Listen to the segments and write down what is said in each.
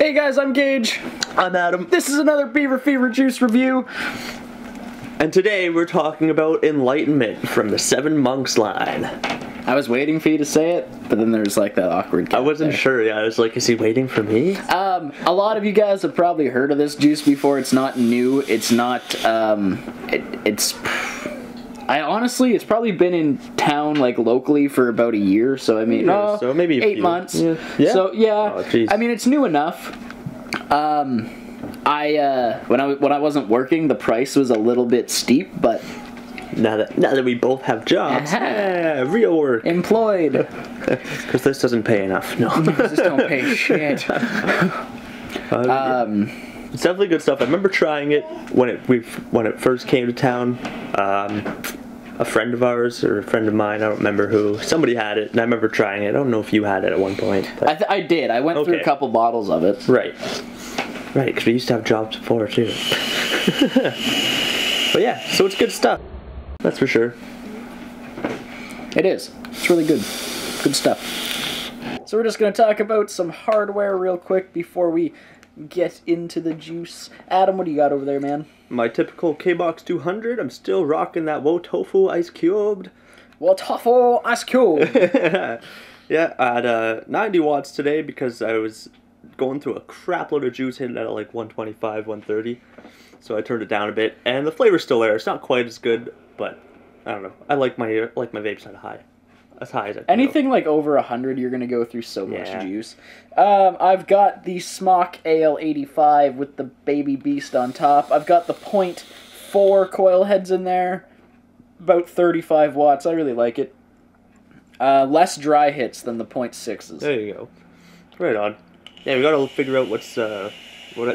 Hey guys, I'm Gage. I'm Adam. This is another Beaver Fever Juice review. And today we're talking about Enlightenment from the Seven Monks line. I was waiting for you to say it, but then there's like that awkward gap I wasn't there. sure, yeah. I was like, is he waiting for me? A lot of you guys have probably heard of this juice before. It's not new. It's not, it's probably been in town, like, locally for about a year, so I mean, so maybe 8 months. Yeah. So, yeah, Oh, geez. I mean, it's new enough. When I wasn't working, the price was a little bit steep, but... Now that we both have jobs, real work. Employed. Because this doesn't pay enough, no. This don't pay shit. It's definitely good stuff. I remember trying it when it first came to town. A friend of ours, or a friend of mine, I don't remember who, somebody had it, and I remember trying it. I don't know if you had it at one point. But... I did. I went through a couple bottles of it. Right, because we used to have jobs before, too. But yeah, so it's good stuff. That's for sure. It is. It's really good. Good stuff. So we're just going to talk about some hardware real quick before we get into the juice. Adam, what do you got over there, man? My typical K-Box 200. I'm still rocking that Wotofu Ice Cubed. Wotofu Ice Cube. Yeah, I had 90 watts today because I was going through a crap load of juice, hitting at like 125, 130. So I turned it down a bit, and the flavor's still there. It's not quite as good, but I don't know. I like my vapes at high, as high as I can Anything like over 100, you're gonna go through so much juice. I've got the Smock AL85 with the Baby Beast on top. I've got the .4 coil heads in there, about 35 watts. I really like it. Less dry hits than the .6s. There you go. Right on. Yeah, we gotta figure out what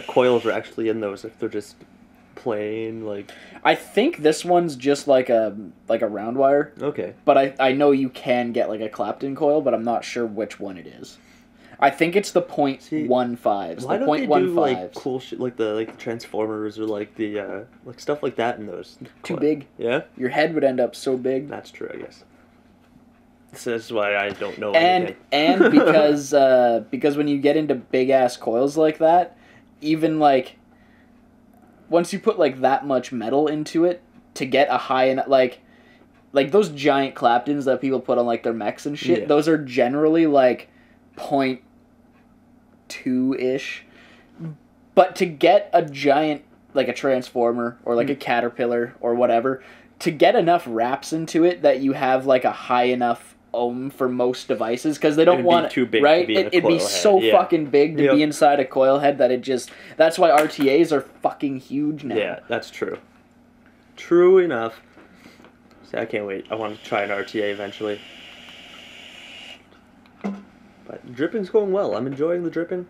coils are actually in those. If they're just plain, like... I think this one's just like a round wire. Okay. But I know you can get like a Clapton coil, but I'm not sure which one it is. I think it's the .15s. Why the don't they do like .15s. cool shit like the Transformers or like the like stuff like that in those? Too big. Yeah. Your head would end up so big. That's true, I guess. So this is why I don't know anything. And because when you get into big ass coils like that, even like once you put like that much metal into it to get a high enough like those giant Claptons that people put on like their mechs and shit, those are generally like .2-ish. But to get a giant like a Transformer or like a Caterpillar or whatever, to get enough wraps into it that you have like a high enough ohm for most devices, because they don't want too big, right? to be in a It'd coil be head. so fucking big to be inside a coil head that it just... That's why RTAs are fucking huge now. Yeah, that's true. True enough. See, I can't wait. I want to try an RTA eventually. But dripping's going well. I'm enjoying the dripping.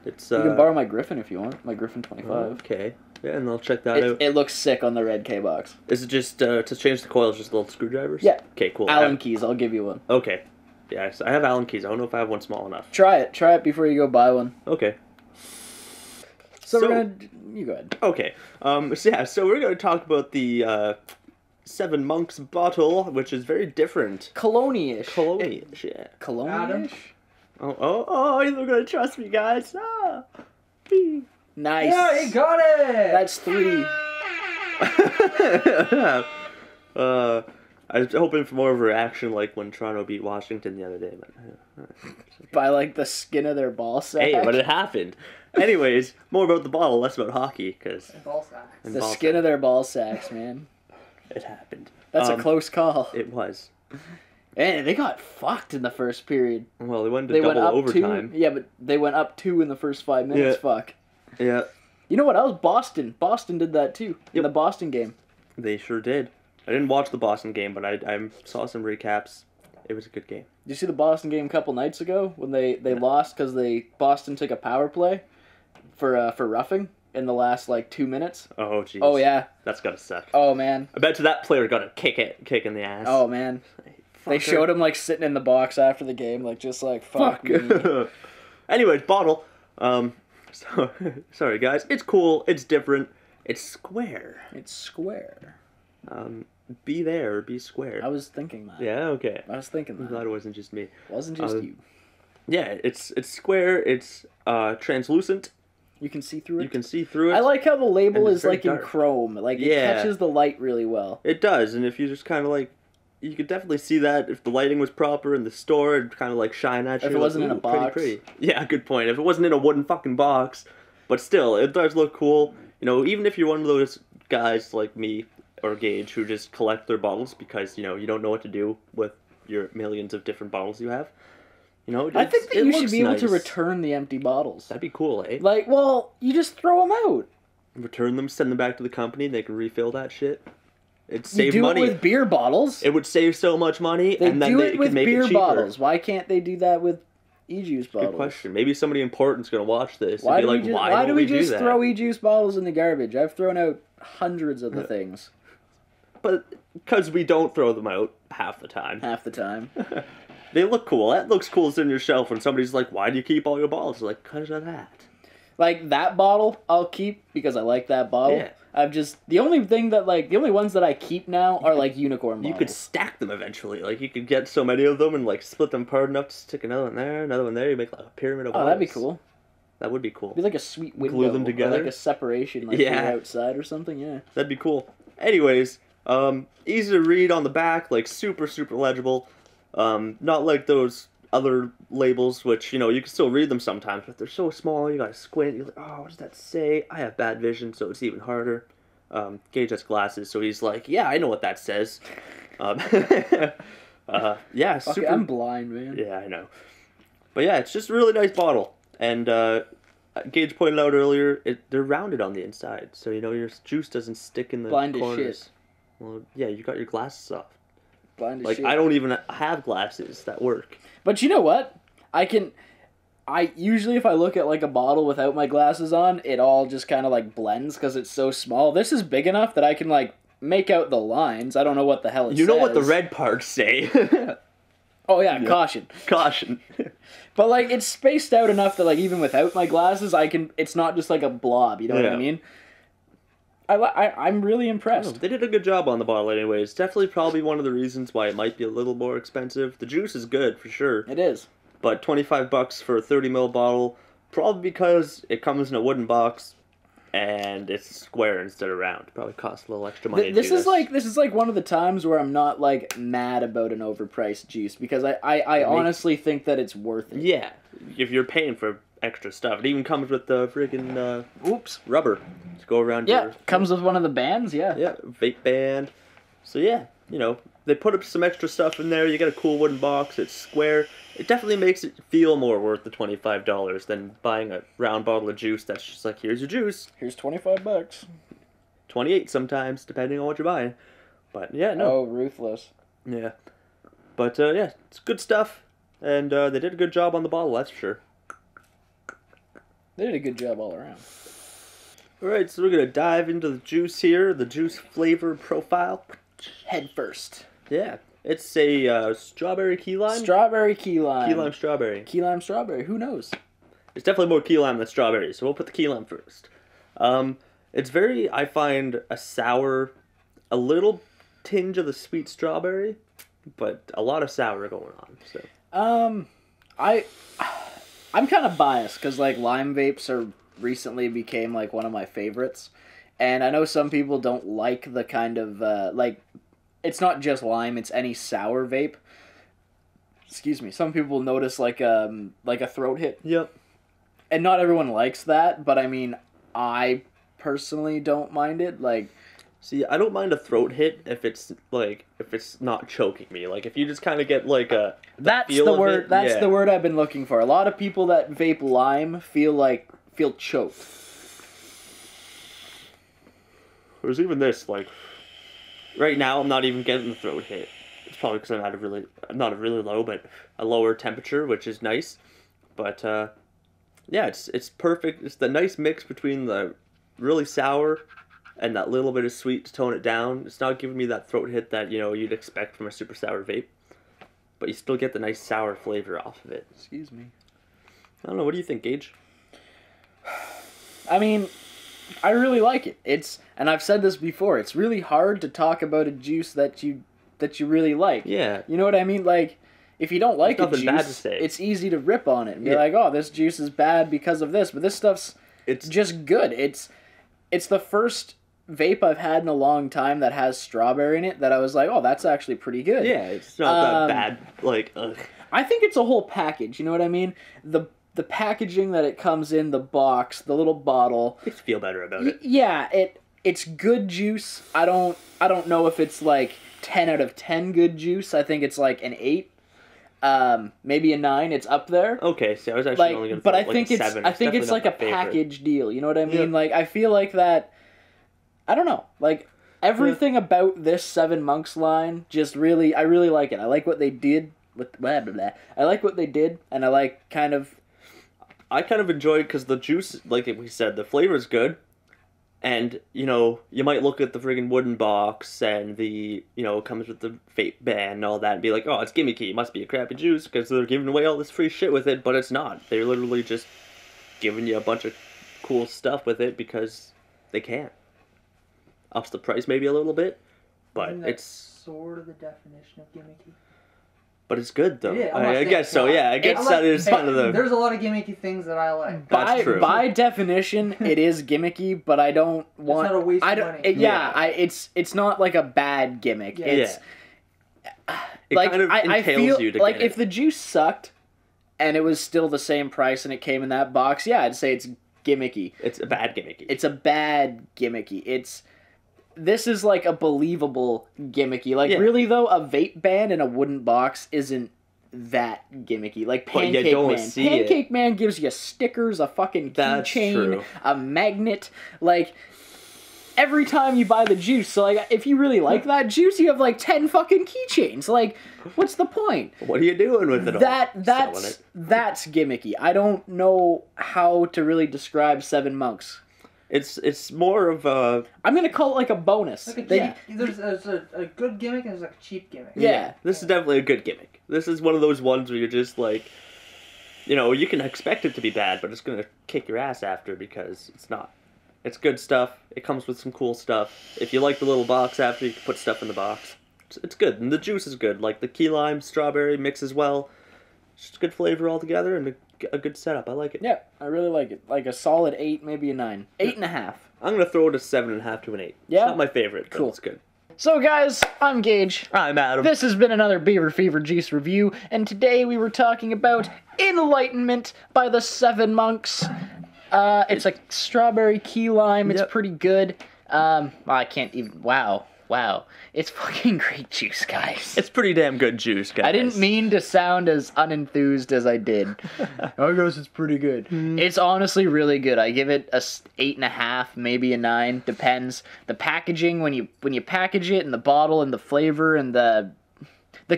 It's You can borrow my Griffin if you want. My Griffin 25. Okay. Yeah, and I'll check that out. It looks sick on the red K-Box. Is it just, to change the coils, just little screwdrivers? Yeah. Okay, cool. Allen keys, I'll give you one. Okay. Yeah, I have Allen keys. I don't know if I have one small enough. Try it before you go buy one. Okay. So we're gonna... You go ahead. Okay. So we're gonna talk about the, Seven Monks bottle, which is very different. Cologne-ish. Cologne-ish, yeah. Cologne-ish? Oh, you're gonna trust me, guys. Ah. Nice. Yeah, you got it! That's 3. I was hoping for more of a reaction like when Toronto beat Washington the other day. But By like the skin of their ball sack. hey, but it happened. Anyways, more about the bottle, less about hockey, because... Ball sacks. The skin of their ball sacks, man. It happened. That's a close call. It was. Man, they got fucked in the first period. Well, they went to double overtime. 2. Yeah, but they went up 2 in the first 5 minutes. Yeah. Fuck. Yeah. You know what else? Boston. Boston did that too in the Boston game. They sure did. I didn't watch the Boston game, but I saw some recaps. It was a good game. Did you see the Boston game a couple nights ago when they lost because Boston took a power play for roughing in the last like 2 minutes? Oh jeez. Oh yeah. That's gotta suck. Oh man. I bet that player got a kick in the ass. Oh man. They showed him like sitting in the box after the game, like just like fuck me. Anyways, bottle. So, sorry guys. It's cool. It's different. It's square. It's square. Be there, be square. I was thinking that. Yeah. Okay. I was thinking I'm that. glad it wasn't just me. It wasn't just you. Yeah, it's square. It's translucent. You can see through it. You can see through it. I like how the label is like dark. in chrome. Like it catches the light really well. It does, and if you just kind of like, you could definitely see that if the lighting was proper in the store, it'd kind of like shine at you. If it wasn't in a box. Pretty. Yeah, good point. If it wasn't in a wooden fucking box, but still, it does look cool. You know, even if you're one of those guys like me or Gage who just collect their bottles because, you know, you don't know what to do with your millions of different bottles you have. You know, I think that you should be able to return the empty bottles. That'd be cool, eh? Like, well, you just throw them out. Return them, send them back to the company, they can refill that shit. It'd save you do money. it with beer bottles. It would save so much money, and then they could make it cheaper. With beer bottles. Why can't they do that with e-juice bottles? Good question. Maybe somebody important's going to watch this why and be like, why do we just throw e-juice bottles in the garbage? I've thrown out hundreds of the things. But because we don't throw them out half the time. Half the time. They look cool. That looks cool sitting on your shelf when somebody's like, why do you keep all your bottles? Like, because of that. Like, that bottle I'll keep because I like that bottle. Yeah. I've just... The only ones that I keep now are, like, unicorn bottles. You could stack them eventually. Like, you could get so many of them and, like, split them apart enough to stick another one there, another one there. You make, like, a pyramid of bottles. Oh, that'd be cool. That would be cool. It'd be like a sweet window. Glue them together. Or like a separation, like you're outside or something, yeah. That'd be cool. Anyways, easy to read on the back, like, super, super legible. Not like those other labels, which, you know, you can still read them sometimes, but they're so small, you gotta squint, you're like, oh, what does that say? I have bad vision, so it's even harder. Gage has glasses, so he's like, yeah, I know what that says. Yeah, super... Okay, I'm blind, man. Yeah, I know. But yeah, it's just a really nice bottle, and, Gage pointed out earlier, they're rounded on the inside, so, you know, your juice doesn't stick in the corners. Blind as shit. Well, yeah, you got your glasses off. Blind as like, shit. I don't even have glasses that work. But you know what? I usually, if I look at, like, a bottle without my glasses on, it all just kind of, like, blends because it's so small. This is big enough that I can, like, make out the lines. I don't know what the hell it says. You know what the red parts say. Oh, yeah, caution. Caution. But, like, it's spaced out enough that, like, even without my glasses, it's not just, like, a blob, you know what I mean? I'm really impressed. They did a good job on the bottle anyways. Definitely probably one of the reasons why it might be a little more expensive. The juice is good, for sure. It is. But $25 for a 30ml bottle, probably because it comes in a wooden box and it's square instead of round. Probably costs a little extra money This is like one of the times where I'm not, like, mad about an overpriced juice, because I honestly think that it's worth it. Yeah. If you're paying for extra stuff. It even comes with the friggin' rubber to go around your... Yeah, comes with one of the bands, yeah. Yeah, vape band. So yeah, you know, they put up some extra stuff in there. You get a cool wooden box. It's square. It definitely makes it feel more worth the $25 than buying a round bottle of juice that's just like, here's your juice. Here's $25. 28 sometimes, depending on what you're buying. But yeah, no. Oh, ruthless. Yeah. But yeah, it's good stuff. And they did a good job on the bottle, that's for sure. They did a good job all around. Alright, so we're going to dive into the juice here, the juice flavor profile. Head first. Yeah. It's a strawberry key lime? Strawberry key lime. Key lime strawberry. Key lime strawberry, who knows? It's definitely more key lime than strawberry, so we'll put the key lime first. It's very, I find, a sour, a little tinge of the sweet strawberry, but a lot of sour going on. So. I'm kind of biased because, like, lime vapes recently became, like, one of my favorites. And I know some people don't like the kind of, like, it's not just lime, it's any sour vape. Excuse me. Some people notice, like a throat hit. Yep. And not everyone likes that, but, I mean, I personally don't mind it. Like... See, I don't mind a throat hit if it's not choking me. Like, if you just kind of get, like, That's the word I've been looking for. A lot of people that vape lime feel choked. There's even this, like, right now I'm not even getting the throat hit. It's probably because I'm not a really low, but a lower temperature, which is nice. But, yeah, it's perfect. It's the nice mix between the really sour and that little bit of sweet to tone it down. It's not giving me that throat hit that, you know, you'd expect from a super sour vape. But you still get the nice sour flavor off of it. Excuse me. I don't know, what do you think, Gage? I mean, I really like it. And I've said this before, it's really hard to talk about a juice that you really like. Yeah. You know what I mean? Like, if you don't like a nothing bad to juice, say. it's easy to rip on it and be like, oh, this juice is bad because of this, but this stuff's just good. It's the first vape I've had in a long time that has strawberry in it that I was like, oh, that's actually pretty good. Yeah, it's not that bad. Like, ugh. I think it's a whole package. You know what I mean? The packaging that it comes in, the box, the little bottle. Makes you feel better about it. Yeah, it's good juice. I don't know if it's like 10 out of 10 good juice. I think it's like an 8. Maybe a 9. It's up there. Okay, so I was actually only going to but like I think a 7. I think it's like a package deal. You know what I mean? Yeah. Like, I feel like that. I don't know. Like, everything about this 7 Monks line just really, I really like it. I like what they did with blah blah blah. I like what they did, and I like I kind of enjoyed because the juice, like we said, the flavor's good. And, you know, you might look at the friggin' wooden box and the, you know, it comes with the vape ban and all that and be like, oh, it's gimmicky. It must be a crappy juice because they're giving away all this free shit with it, but it's not. They're literally just giving you a bunch of cool stuff with it because they can. Ups the price maybe a little bit, but it's sort of the definition of gimmicky. But it's good though. Yeah, I guess so. Yeah, I guess that is kind of the. There's a lot of gimmicky things that I like. That's true. By definition, it is gimmicky, but I don't want. It's not a waste of money. It's not like a bad gimmick. Yeah. It's It like kind of I entails feel you to like get if the juice sucked, and it was still the same price and it came in that box, yeah, I'd say it's gimmicky. It's a bad gimmicky. It's a bad gimmicky. This is like a believable gimmicky. Like, really though, a vape ban in a wooden box isn't that gimmicky. Like Pancake Man. Pancake Man gives you stickers, a fucking keychain, a magnet. Like, every time you buy the juice, so like, if you really like that juice, you have like 10 fucking keychains. Like, what's the point? What are you doing with it all? That's gimmicky. I don't know how to really describe 7 Monks. It's more of a... I'm gonna call it like a bonus. There's a good gimmick and there's like a cheap gimmick. Yeah. This is definitely a good gimmick. This is one of those ones where you're just like, you know, you can expect it to be bad, but it's gonna kick your ass after because it's not. It's good stuff. It comes with some cool stuff. If you like the little box after, you can put stuff in the box. It's good, and the juice is good. Like the key lime, strawberry mix as well. It's just good flavor altogether, and a good setup. I like it. Yeah, I really like it. Like a solid 8, maybe a 9. 8.5. I'm gonna throw it a 7.5 to an 8. Yeah? It's not my favorite, but it's good. So guys, I'm Gage. I'm Adam. This has been another Beaver Fever Juice review, and today we were talking about Enlightenment by the 7 Monks. It's a strawberry key lime. It's pretty good. I can't even... Wow. It's fucking great juice, guys. It's pretty damn good juice, guys. I didn't mean to sound as unenthused as I did. I guess it's pretty good. It's honestly really good. I give it a 8.5, maybe a 9, depends. The packaging, when you package it, and the bottle, and the flavor, and the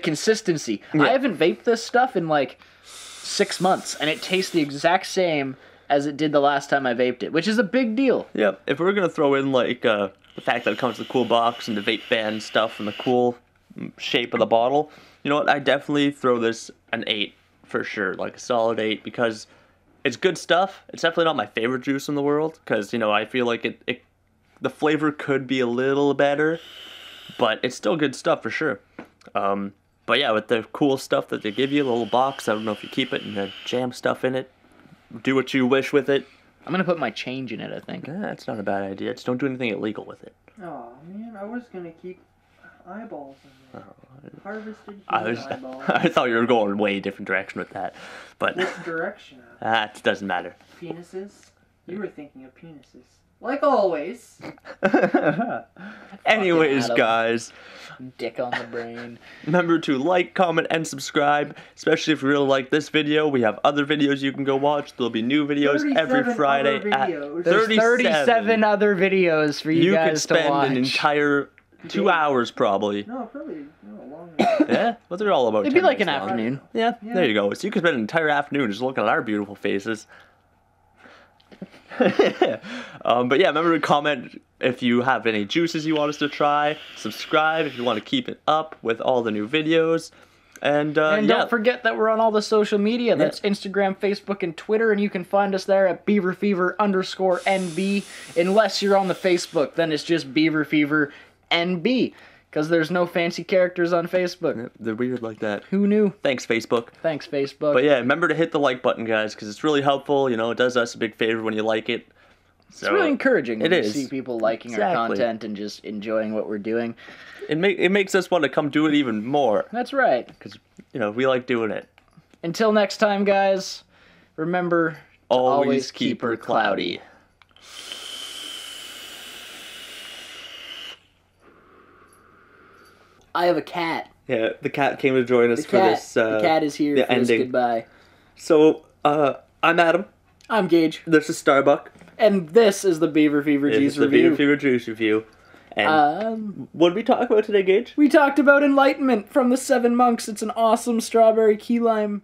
consistency. Yeah. I haven't vaped this stuff in like 6 months, and it tastes the exact same as it did the last time I vaped it, which is a big deal. Yep. If we're gonna throw in like the fact that it comes with a cool box and the vape band stuff and the cool shape of the bottle, you know what? I definitely throw this an 8 for sure, like a solid 8, because it's good stuff. It's definitely not my favorite juice in the world, because you know I feel like the flavor could be a little better, but it's still good stuff for sure. But yeah, with the cool stuff that they give you, the little box, I don't know if you keep it and jam stuff in it. Do what you wish with it. I'm gonna put my change in it, I think. That's not a bad idea. Just don't do anything illegal with it. Oh man, I was gonna keep eyeballs in there. Harvested eyeballs. I thought you were going a way different direction with that, but which direction? That doesn't matter. Penises? You were thinking of penises, like always. Anyways, guys. Dick on the brain. Remember to like, comment, and subscribe. Especially if you really like this video. We have other videos you can go watch. There'll be new videos every Friday at 37 other videos for you guys to watch. You could spend an entire 2 hours probably. No, probably longer. Yeah? Well, they're all about It'd be like an afternoon. Yeah, there you go. So you could spend an entire afternoon just looking at our beautiful faces. But yeah, remember to comment if you have any juices you want us to try. Subscribe if you want to keep it up with all the new videos. And don't forget that we're on all the social media. That's Instagram, Facebook, and Twitter, and you can find us there at BeaverFever_NB. Unless you're on the Facebook, then it's just BeaverFever NB. Because there's no fancy characters on Facebook. Yep, they're weird like that. Who knew? Thanks, Facebook. Thanks, Facebook. But yeah, remember to hit the like button, guys, because it's really helpful. You know, it does us a big favor when you like it. So, it's really encouraging it to is. see people liking our content and just enjoying what we're doing. It makes us want to come do it even more. That's right. Because, you know, we like doing it. Until next time, guys, remember to always keep her cloudy. I have a cat. Yeah, the cat came to join us for this. The cat is here for ending. this goodbye. So, I'm Adam. I'm Gage. This is Starbuck. And this is the Beaver Fever Juice Review. The Beaver Fever Juice Review. And what did we talk about today, Gage? We talked about Enlightenment from the Seven Monks. It's an awesome strawberry key lime